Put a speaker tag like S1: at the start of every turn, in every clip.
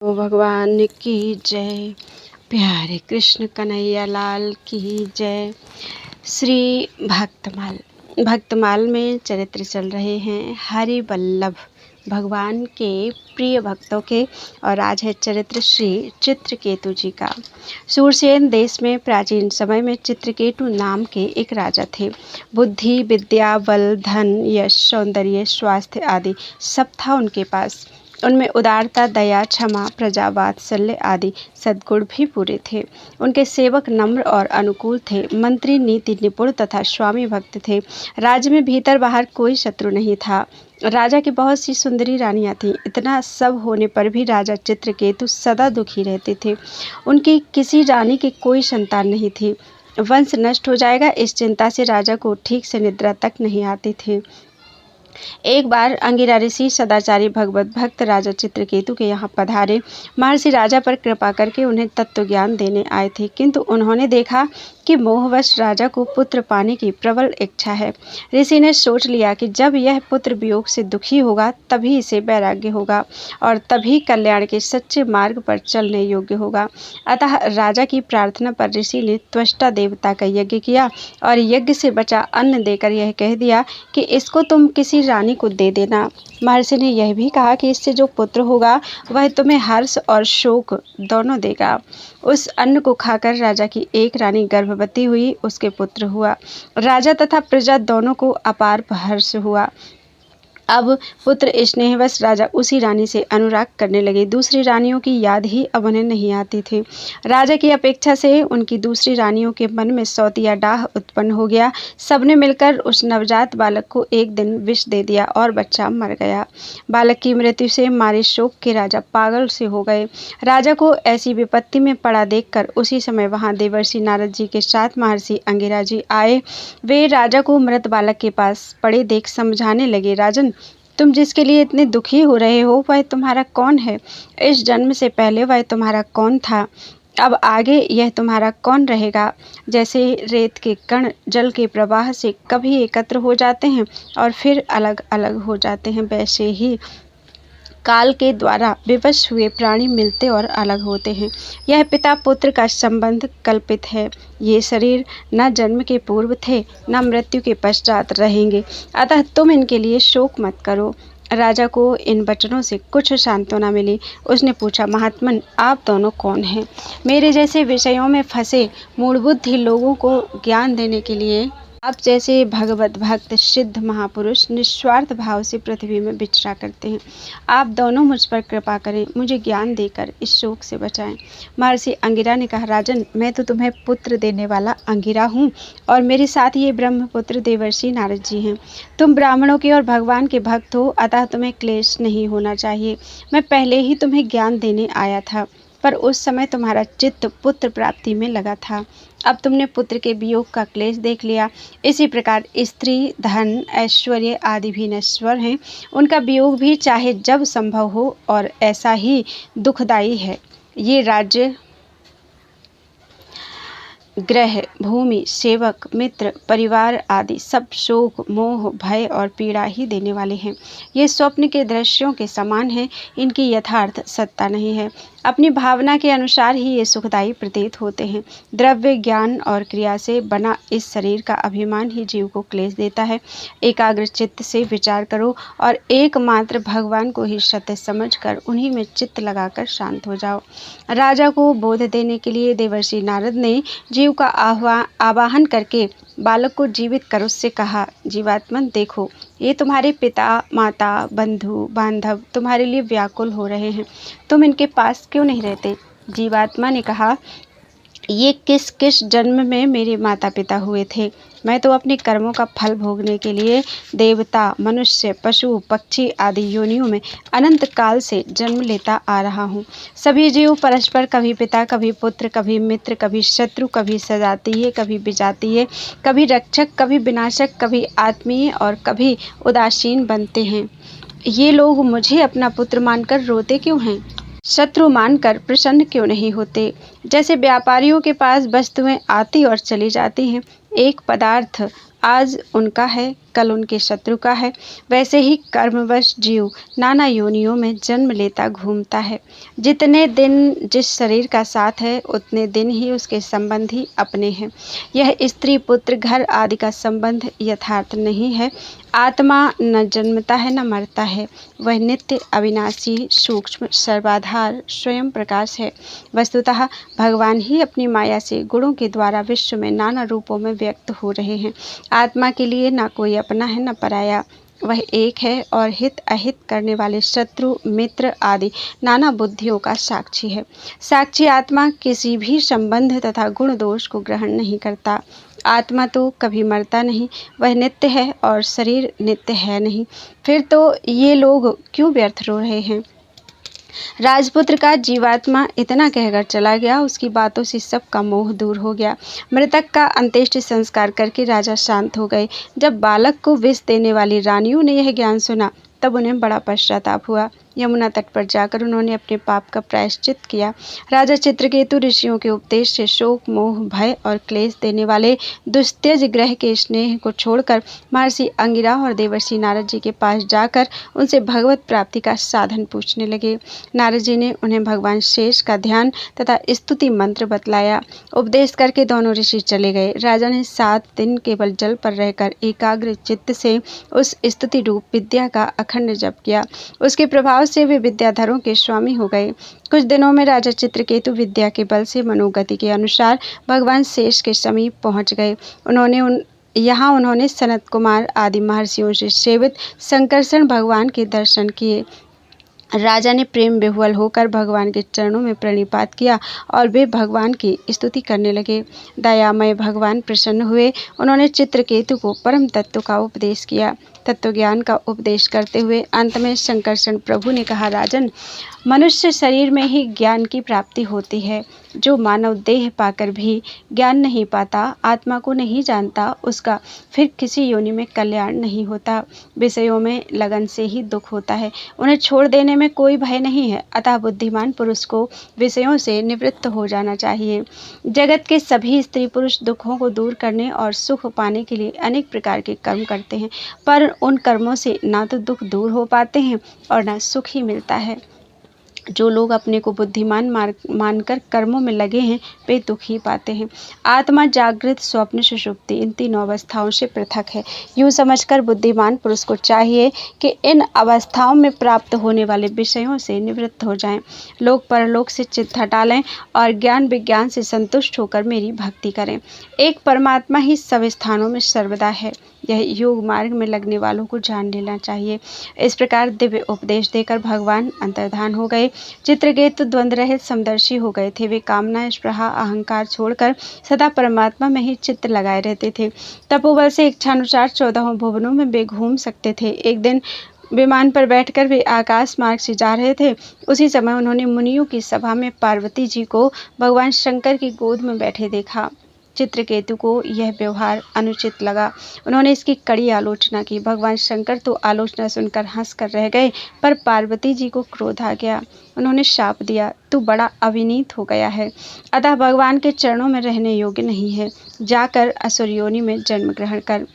S1: ओ भगवान की जय। प्यारे कृष्ण कन्हैया लाल की जय। श्री भक्तमाल में चरित्र चल रहे हैं हरि वल्लभ भगवान के प्रिय भक्तों के, और आज है चरित्र श्री चित्रकेतु जी का। सूरसेन देश में प्राचीन समय में चित्रकेतु नाम के एक राजा थे। बुद्धि, विद्या, बल, धन, यश, सौंदर्य, स्वास्थ्य आदि सब था उनके पास। उनमें उदारता, दया, क्षमा, प्रजा, वात्सल्य आदि सद्गुण भी पूरे थे। उनके सेवक नम्र और अनुकूल थे। मंत्री नीति निपुण तथा स्वामी भक्त थे। राज्य में भीतर बाहर कोई शत्रु नहीं था। राजा की बहुत सी सुंदरी रानियां थीं। इतना सब होने पर भी राजा चित्रकेतु सदा दुखी रहते थे। उनकी किसी रानी की कोई संतान नहीं थी। वंश नष्ट हो जाएगा, इस चिंता से राजा को ठीक से निद्रा तक नहीं आती थी। एक बार अंगिरा ऋषि सदाचारी भगवत भक्त राजा चित्रकेतु के यहाँ पधारे। महर्षि राजा पर कृपा करके उन्हें तत्व ज्ञान देने आए थे, किंतु उन्होंने देखा कि मोहवश राजा को पुत्र पाने की प्रबल इच्छा है। ऋषि ने सोच लिया कि जब यह पुत्र वियोग से दुखी होगा तभी इसे वैराग्य होगा और तभी कल्याण के सच्चे मार्ग पर चलने योग्य होगा। अतः राजा की प्रार्थना पर ऋषि ने त्वष्टा देवता का यज्ञ किया और यज्ञ से बचा अन्न देकर यह कह दिया कि इसको तुम किसी रानी को दे देना। महर्षि ने यह भी कहा कि इससे जो पुत्र होगा वह तुम्हें हर्ष और शोक दोनों देगा। उस अन्न को खाकर राजा की एक रानी गर्भवती हुई, उसके पुत्र हुआ। राजा तथा प्रजा दोनों को अपार हर्ष हुआ। अब पुत्र स्नेहवश राजा उसी रानी से अनुराग करने लगे। दूसरी रानियों की याद ही अब उन्हें नहीं आती थी। राजा की अपेक्षा से उनकी दूसरी रानियों के मन में सौतिया डाह उत्पन्न हो गया। सबने मिलकर उस नवजात बालक को एक दिन विष दे दिया और बच्चा मर गया। बालक की मृत्यु से मारे शोक के राजा पागल से हो गए। राजा को ऐसी विपत्ति में पड़ा देखकर उसी समय वहां देवर्षि नारद जी के साथ महर्षि अंगिरा जी आए। वे राजा को मृत बालक के पास पड़े देख समझाने लगे, राजन, तुम जिसके लिए इतने दुखी हो रहे हो वह तुम्हारा कौन है? इस जन्म से पहले वह तुम्हारा कौन था? अब आगे यह तुम्हारा कौन रहेगा? जैसे रेत के कण जल के प्रवाह से कभी एकत्र हो जाते हैं और फिर अलग अलग हो जाते हैं, वैसे ही काल के द्वारा विवश हुए प्राणी मिलते और अलग होते हैं। यह पिता पुत्र का संबंध कल्पित है। ये शरीर न जन्म के पूर्व थे न मृत्यु के पश्चात रहेंगे, अतः तुम इनके लिए शोक मत करो। राजा को इन वचनों से कुछ सांत्वना मिली। उसने पूछा, महात्मन, आप दोनों कौन हैं? मेरे जैसे विषयों में फंसे मूढ़बुद्धि लोगों को ज्ञान देने के लिए आप जैसे भगवत भक्त सिद्ध महापुरुष निस्वार्थ भाव से पृथ्वी में विचरा करते हैं। आप दोनों मुझ पर कृपा करें, मुझे ज्ञान देकर इस शोक से बचाएं। महर्षि अंगिरा ने कहा, राजन, मैं तो तुम्हें पुत्र देने वाला अंगिरा हूँ और मेरे साथ ये ब्रह्मपुत्र देवर्षि नारद जी हैं। तुम ब्राह्मणों के और भगवान के भक्त हो, अतः तुम्हें क्लेश नहीं होना चाहिए। मैं पहले ही तुम्हें ज्ञान देने आया था, पर उस समय तुम्हारा चित्त पुत्र प्राप्ति में लगा था। अब तुमने पुत्र के वियोग का क्लेश देख लिया। इसी प्रकार स्त्री, धन, ऐश्वर्य आदि भी नश्वर हैं। उनका वियोग भी चाहे जब संभव हो और ऐसा ही दुखदायी है। ये राज्य, ग्रह, भूमि, सेवक, मित्र, परिवार आदि सब शोक, मोह, भय और पीड़ा ही देने वाले हैं। ये स्वप्न के दृश्यों के समान हैं, इनकी यथार्थ सत्ता नहीं है। अपनी भावना के अनुसार ही ये सुखदायी प्रतीत होते हैं। द्रव्य, ज्ञान और क्रिया से बना इस शरीर का अभिमान ही जीव को क्लेश देता है। एकाग्र चित्त से विचार करो और एकमात्र भगवान को ही सत्य समझकर उन्हीं में चित्त लगाकर शांत हो जाओ। राजा को बोध देने के लिए देवर्षि नारद ने जीव का आवाहन करके बालक को जीवित कर उससे कहा, जीवात्मन, देखो, ये तुम्हारे पिता, माता, बंधु बांधव तुम्हारे लिए व्याकुल हो रहे हैं। तुम इनके पास क्यों नहीं रहते? जीवात्मा ने कहा, ये किस किस जन्म में मेरे माता पिता हुए थे। मैं तो अपने कर्मों का फल भोगने के लिए देवता, मनुष्य, पशु, पक्षी आदि योनियों में अनंत काल से जन्म लेता आ रहा हूँ। सभी जीव परस्पर कभी पिता, कभी पुत्र, कभी मित्र, कभी शत्रु, कभी सजातीय, कभी विजातीय, कभी रक्षक, कभी विनाशक, कभी आत्मीय और कभी उदासीन बनते हैं। ये लोग मुझे अपना पुत्र मानकर रोते क्यों हैं? शत्रु मानकर प्रसन्न क्यों नहीं होते? जैसे व्यापारियों के पास वस्तुएं आती और चली जाती हैं, एक पदार्थ आज उनका है, कल उनके शत्रु का है, वैसे ही कर्मवश जीव नाना योनियों में जन्म लेता घूमता है। जितने दिन जिस शरीर का साथ है, उतने दिन ही उसके संबंधी अपने हैं। यह स्त्री पुत्र घर आदि का संबंध यथार्थ नहीं है। आत्मा न जन्मता है न मरता है, वह नित्य अविनाशी सूक्ष्म सर्वाधार स्वयं प्रकाश है। वस्तुतः भगवान ही अपनी माया से गुणों के द्वारा विश्व में नाना रूपों में व्यक्त हो रहे हैं। आत्मा के लिए न कोई अपना है न पराया, वह एक है और हित अहित करने वाले शत्रु मित्र आदि नाना बुद्धियों का साक्षी है। साक्षी आत्मा किसी भी संबंध तथा गुण दोष को ग्रहण नहीं करता। आत्मा तो कभी मरता नहीं, वह नित्य है और शरीर नित्य है नहीं। फिर तो ये लोग क्यों व्यर्थ रो रहे हैं। राजपुत्र का जीवात्मा इतना कहकर चला गया, उसकी बातों से सबका मोह दूर हो गया। मृतक का अंत्येष्टि संस्कार करके राजा शांत हो गए। जब बालक को विष देने वाली रानियों ने यह ज्ञान सुना, तब उन्हें बड़ा पश्चाताप हुआ। यमुना तट पर जाकर उन्होंने अपने पाप का प्रायश्चित किया। राजा चित्रकेतु ऋषियों के उपदेश से शोक मोह भय और क्लेश देने वाले दुस्त्यज ग्रह के स्नेह को छोड़कर महर्षि अंगिरा और देवर्षि नारद जी के पास जाकर उनसे भगवत प्राप्ति का साधन पूछने लगे। नारद जी ने उन्हें भगवान शेष का ध्यान तथा स्तुति मंत्र बतलाया। उपदेश करके दोनों ऋषि चले गए। राजा ने 7 दिन केवल जल पर रहकर एकाग्र चित्त से उस स्तुति रूप विद्या का अखंड जप किया। उसके प्रभाव से वे विद्याधरों के स्वामी हो गए। कुछ दिनों में राजा चित्रकेतु विद्या के बल से मनोगति के अनुसार भगवान शेष के समीप पहुंच गए। उन्होंने सनत कुमार आदि महर्षियों से सेवित संकर्षण भगवान के दर्शन किए। राजा ने प्रेम विह्वल होकर भगवान के चरणों में प्रणिपात किया और वे भगवान की स्तुति करने लगे। दयामय भगवान प्रसन्न हुए। उन्होंने चित्रकेतु को परम तत्व का उपदेश किया। तत्वज्ञान का उपदेश करते हुए अंत में संकर्षण प्रभु ने कहा, राजन, मनुष्य शरीर में ही ज्ञान की प्राप्ति होती है। जो मानव देह पाकर भी ज्ञान नहीं पाता, आत्मा को नहीं जानता, उसका फिर किसी योनि में कल्याण नहीं होता। विषयों में लगन से ही दुख होता है, उन्हें छोड़ देने में कोई भय नहीं है। अतः बुद्धिमान पुरुष को विषयों से निवृत्त हो जाना चाहिए। जगत के सभी स्त्री पुरुष दुखों को दूर करने और सुख पाने के लिए अनेक प्रकार के कर्म करते हैं, पर उन कर्मों से ना तो दुख दूर हो पाते हैं और ना सुख ही मिलता है। जो लोग अपने को बुद्धिमान मानकर कर्मों में लगे हैं, वे दुख ही पाते हैं। आत्मा जागृत, स्वप्न, सुषुप्ति इन 3 अवस्थाओं से पृथक है। यूँ समझकर बुद्धिमान पुरुष को चाहिए कि इन अवस्थाओं में प्राप्त होने वाले विषयों से निवृत्त हो जाएं, लोक परलोक से चित्त हटा लें और ज्ञान विज्ञान से संतुष्ट होकर मेरी भक्ति करें। एक परमात्मा ही सब स्थानों में सर्वदा है, यह योग मार्ग में लगने वालों को जान लेना चाहिए। इस प्रकार दिव्य उपदेश देकर भगवान अंतर्धान हो गए। चित्रकेतु द्वंद्व रहित समदर्शी हो गए थे। वे कामना, स्पृहा, अहंकार छोड़कर सदा परमात्मा में ही चित्त लगाए रहते थे। तपोबल से इच्छानुसार 14 भुवनों में वे घूम सकते थे। एक दिन विमान पर बैठकर वे आकाश मार्ग से जा रहे थे। उसी समय उन्होंने मुनियों की सभा में पार्वती जी को भगवान शंकर की गोद में बैठे देखा। चित्रकेतु को यह व्यवहार अनुचित लगा। उन्होंने इसकी कड़ी आलोचना की। भगवान शंकर तो आलोचना सुनकर हंसकर रह गए, पर पार्वती जी को क्रोध आ गया। उन्होंने शाप दिया, तू बड़ा अविनीत हो गया है, अतः भगवान के चरणों में रहने योग्य नहीं है, जाकर असुर योनि में जन्म ग्रहण कर।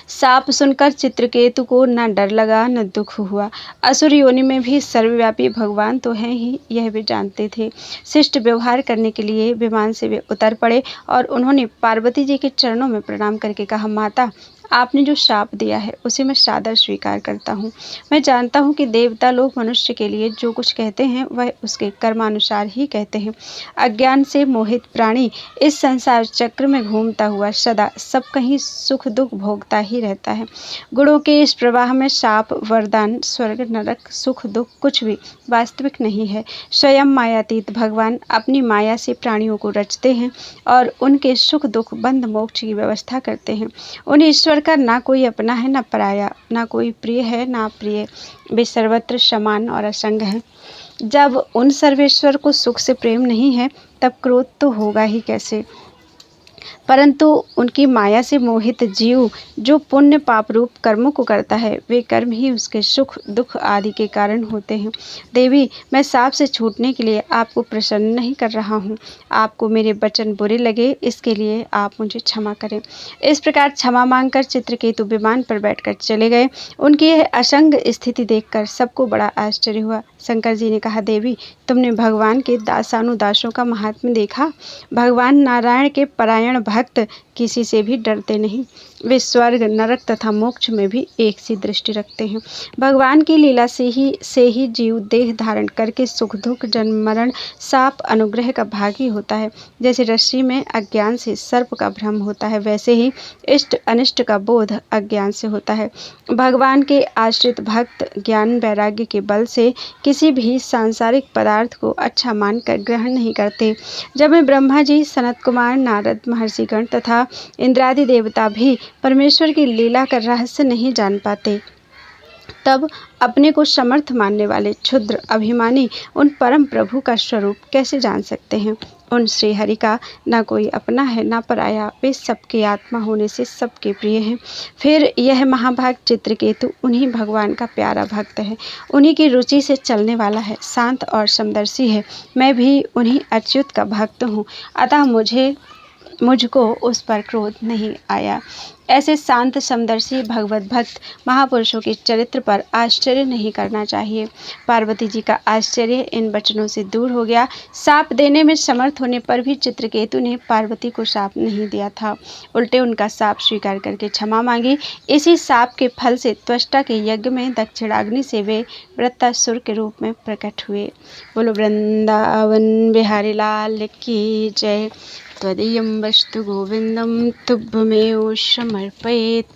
S1: साप सुनकर चित्रकेतु को न डर लगा न दुख हुआ। असुर योनि में भी सर्वव्यापी भगवान तो हैं ही, यह वे जानते थे। शिष्ट व्यवहार करने के लिए विमान से वे उतर पड़े और उन्होंने पार्वती जी के चरणों में प्रणाम करके कहा, माता, आपने जो शाप दिया है उसे मैं सादर स्वीकार करता हूँ। मैं जानता हूँ कि देवता लोग मनुष्य के लिए जो कुछ कहते हैं वह उसके कर्मानुसार ही कहते हैं। अज्ञान से मोहित प्राणी इस संसार चक्र में घूमता हुआ सदा सब कहीं सुख दुख भोगता ही रहता है। गुणों के इस प्रवाह में शाप, वरदान, स्वर्ग, नरक, सुख दुख कुछ भी वास्तविक नहीं है। स्वयं मायातीत भगवान अपनी माया से प्राणियों को रचते हैं और उनके सुख दुख बंध मोक्ष की व्यवस्था करते हैं। उन ईश्वर का ना कोई अपना है ना पराया, ना कोई प्रिय है ना प्रिय, वे सर्वत्र समान और असंग हैं। जब उन सर्वेश्वर को सुख से प्रेम नहीं है, तब क्रोध तो होगा ही कैसे। परंतु उनकी माया से मोहित जीव जो पुण्य पाप रूप कर्मों को करता है, वे कर्म ही उसके सुख दुख आदि के कारण होते हैं। देवी, मैं साप से छूटने के लिए आपको प्रसन्न नहीं कर रहा हूँ। आपको मेरे वचन बुरे लगे, इसके लिए आप मुझे क्षमा करें। इस प्रकार क्षमा मांगकर चित्रकेतु विमान पर बैठकर चले गए। उनकी यह असंग स्थिति देखकर सबको बड़ा आश्चर्य हुआ। शंकर जी ने कहा, देवी, तुमने भगवान के दासानुदासों का महात्म्य देखा। भगवान नारायण के परायण भक्त किसी से भी डरते नहीं। वे स्वर्ग, नरक तथा मोक्ष में भी एक सी दृष्टि रखते हैं। भगवान की लीला से ही जीव देह धारण करके सुख दुख जन्म मरण साप अनुग्रह का भागी होता है। जैसे रस्सी में अज्ञान से सर्प का भ्रम होता है, वैसे ही इष्ट अनिष्ट का बोध अज्ञान से होता है। भगवान के आश्रित भक्त ज्ञान वैराग्य के बल से किसी भी सांसारिक पदार्थ को अच्छा मानकर ग्रहण नहीं करते। जब मैं ब्रह्मा जी, सनत कुमार, नारद, महर्षिगण तथा इंद्रादि देवता भी परमेश्वर की लीला का रहस्य नहीं जान पाते, तब अपने को समर्थ मानने वाले क्षुद्र अभिमानी उन परम प्रभु का स्वरूप कैसे जान सकते हैं। उन श्री हरि का ना कोई अपना है ना पराया, वे सबके आत्मा होने से सबके प्रिय हैं। फिर यह महाभाग चित्रकेतु उन्हीं भगवान का प्यारा भक्त है, उन्हीं की रुचि से चलने वाला है, शांत और समदर्शी है। मैं भी उन्हीं अच्युत का भक्त हूँ, अतः मुझको उस पर क्रोध नहीं आया। ऐसे शांत समदर्शी भगवत भक्त महापुरुषों के चरित्र पर आश्चर्य नहीं करना चाहिए। पार्वती जी का आश्चर्य इन वचनों से दूर हो गया। शाप देने में समर्थ होने पर भी चित्रकेतु ने पार्वती को शाप नहीं दिया था, उल्टे उनका शाप स्वीकार करके क्षमा मांगी। इसी शाप के फल से त्वष्टा के यज्ञ में दक्षिणाग्नि से वे वृत्तासुर के रूप में प्रकट हुए। बोलो वृंदावन बिहारी लाल की जय। त्वदीयं वस्तु गोविंदं तुभ्यमेव समर्पयेत्।